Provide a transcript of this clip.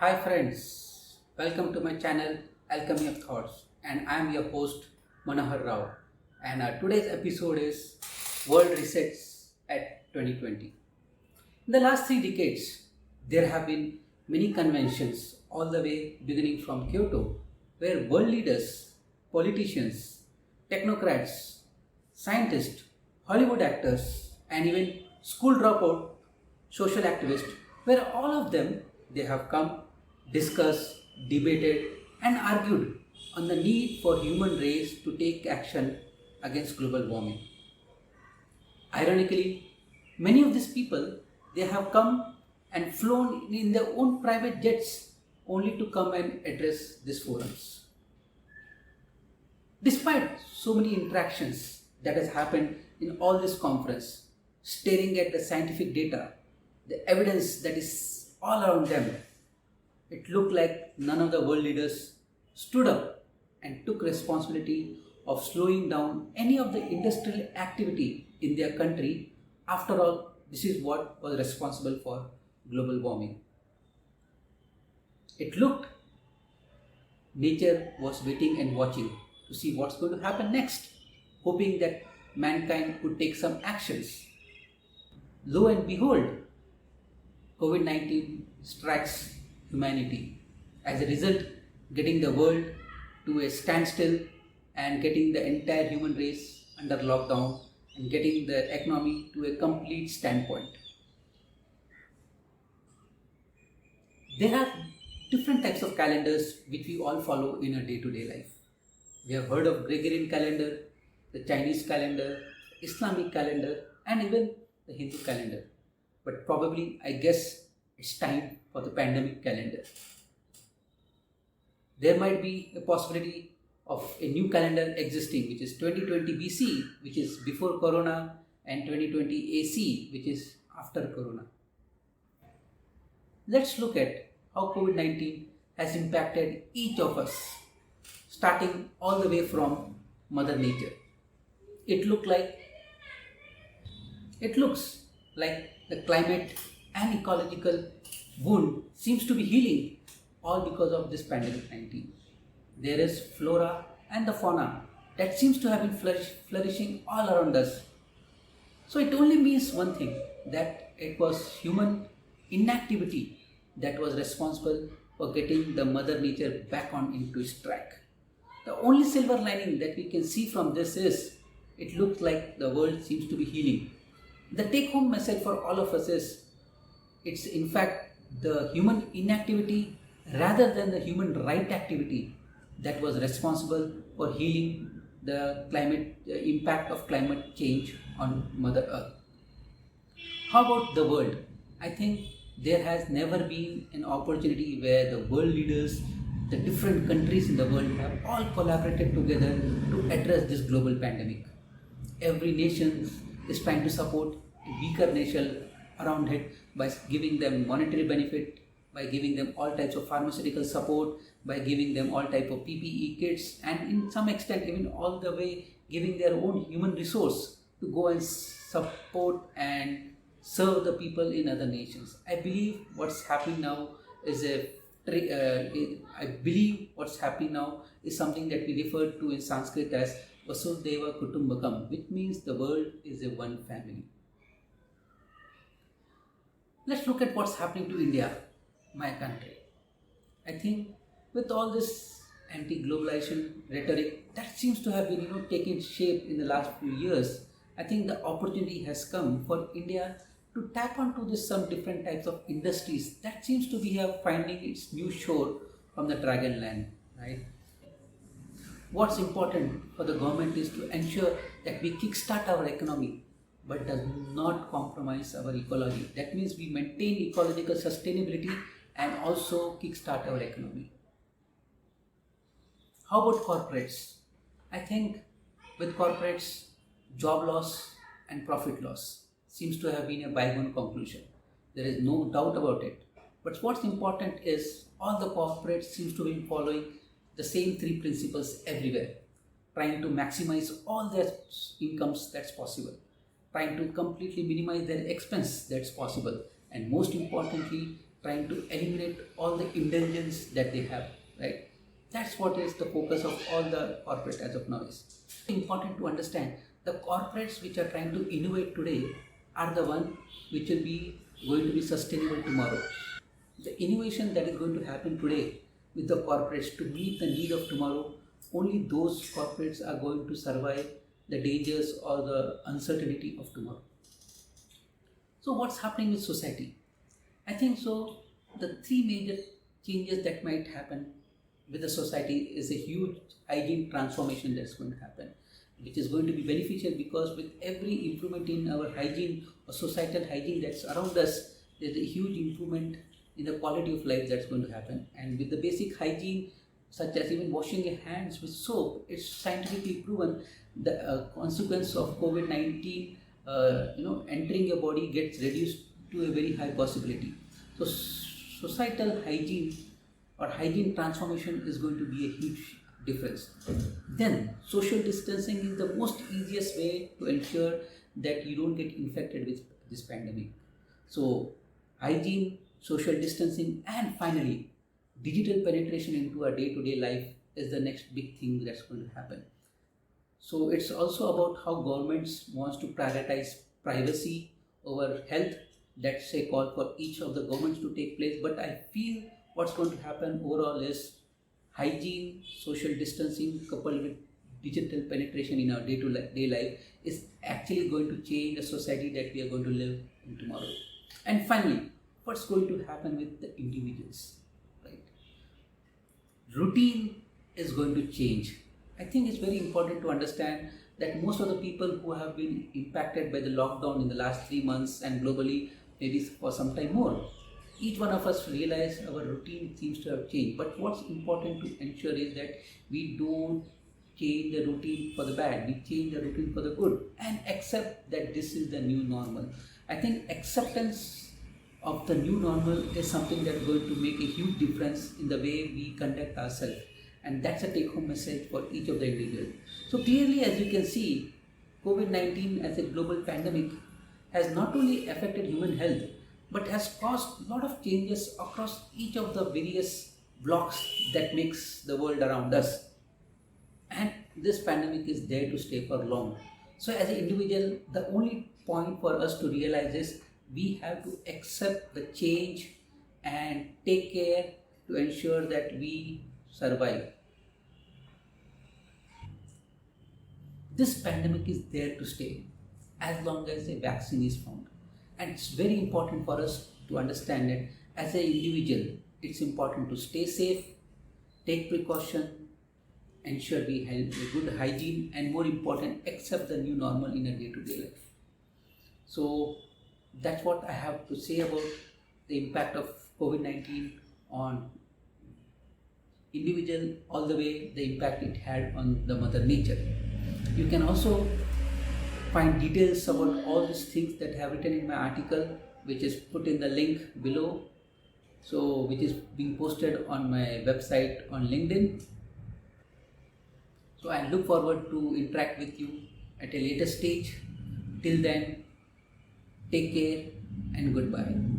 Hi friends, welcome to my channel Alchemy of Thoughts, and I am your host Manohar Rao. And today's episode is World Resets at 2020. In the last 3 decades, there have been many conventions all the way beginning from Kyoto, where world leaders, politicians, technocrats, scientists, Hollywood actors, and even school dropout social activists, where all of them they have come, discussed, debated, and argued on the need for human race to take action against global warming. Ironically, many of these people they have come and flown in their own private jets only to come and address these forums. Despite so many interactions that has happened in all this conference, staring at the scientific data, the evidence that is all around them, it looked like none of the world leaders stood up and took responsibility of slowing down any of the industrial activity in their country. After all, this is what was responsible for global warming. It looked nature was waiting and watching to see what's going to happen next, hoping that mankind could take some actions. Lo and behold, COVID 19 strikes humanity. As a result, getting the world to a standstill and getting the entire human race under lockdown and getting the economy to a complete standpoint. There are different types of calendars which we all follow in our day to day life. We have heard of Gregorian calendar, the Chinese calendar, Islamic calendar, and even the Hindu calendar. But probably, I guess, it's time for the pandemic calendar. There might be a possibility of a new calendar existing, which is 2020 BC, which is before Corona, and 2020 AC, which is after Corona. Let's look at how COVID 19 has impacted each of us, starting all the way from Mother Nature. It looked like it looks like the climate and ecological wound seems to be healing all because of this pandemic 19. There is flora and the fauna that seems to have been flourishing all around us. So it only means one thing, that it was human inactivity that was responsible for getting the mother nature back on into its track. The only silver lining that we can see from this is it looks like the world seems to be healing. The take home message for all of us is it's in fact the human inactivity rather than the human right activity that was responsible for healing the impact of climate change on Mother Earth. How about the world? I think there has never been an opportunity where the world leaders, the different countries in the world have all collaborated together to address this global pandemic. Every nation is trying to support a weaker nation around it by giving them monetary benefit, by giving them all types of pharmaceutical support, by giving them all type of PPE kits, and in some extent even all the way giving their own human resource to go and support and serve the people in other nations. I believe what's happening now is something that we refer to in Sanskrit as Vasudhaiva Kutumbakam, which means the world is a one family. Let's look at what's happening to India, my country. I think with all this anti-globalization rhetoric that seems to have been taking shape in the last few years, I think the opportunity has come for India to tap onto some different types of industries that seems to be finding its new shore from the dragon land, right? What's important for the government is to ensure that we kickstart our economy but does not compromise our ecology. That means we maintain ecological sustainability and also kickstart our economy. How about corporates? I think with corporates, job loss and profit loss seems to have been a bygone conclusion. There is no doubt about it. But what's important is all the corporates seems to be following the same three principles everywhere, trying to maximize all their incomes that's possible, trying to completely minimize their expense that's possible, and most importantly, trying to eliminate all the indulgence that they have, right? That's what is the focus of all the corporate as of now is. Important to understand the corporates which are trying to innovate today are the one which will be going to be sustainable tomorrow. The innovation that is going to happen today with the corporates to meet the need of tomorrow, only those corporates are going to survive the dangers or the uncertainty of tomorrow. So what's happening with society? I think so the three major changes that might happen with the society is a huge hygiene transformation that's going to happen, which is going to be beneficial because with every improvement in our hygiene or societal hygiene that's around us, there's a huge improvement in the quality of life that's going to happen. And with the basic hygiene, such as even washing your hands with soap, it's scientifically proven the consequence of COVID-19, entering your body gets reduced to a very high possibility. So societal hygiene or hygiene transformation is going to be a huge difference. Then social distancing is the most easiest way to ensure that you don't get infected with this pandemic. So hygiene, social distancing, and finally digital penetration into our day-to-day life is the next big thing that's going to happen. So it's also about how governments wants to prioritize privacy over health. That's a call for each of the governments to take place. But I feel what's going to happen overall is hygiene, social distancing coupled with digital penetration in our day-to-day life is actually going to change the society that we are going to live in tomorrow. And finally, what's going to happen with the individuals, right? Routine is going to change. I think it's very important to understand that most of the people who have been impacted by the lockdown in the last 3 months and globally maybe for some time more, each one of us realize our routine seems to have changed. But what's important to ensure is that we don't change the routine for the bad, we change the routine for the good and accept that this is the new normal. I think acceptance of the new normal is something that's going to make a huge difference in the way we conduct ourselves. And that's a take-home message for each of the individuals. So clearly, as you can see, COVID-19 as a global pandemic has not only affected human health, but has caused a lot of changes across each of the various blocks that makes the world around us. And this pandemic is there to stay for long. So as an individual, the only point for us to realize is we have to accept the change and take care to ensure that we survive. This pandemic is there to stay as long as a vaccine is found. And it's very important for us to understand that as an individual, it's important to stay safe, take precaution, ensure we have a good hygiene, and more important, accept the new normal in a day-to-day life. So that's what I have to say about the impact of COVID-19 on individual, all the way the impact it had on the Mother Nature. You can also find details about all these things that I have written in my article, which is put in the link below, so which is being posted on my website on LinkedIn. So I look forward to interact with you at a later stage. Till then, take care and goodbye.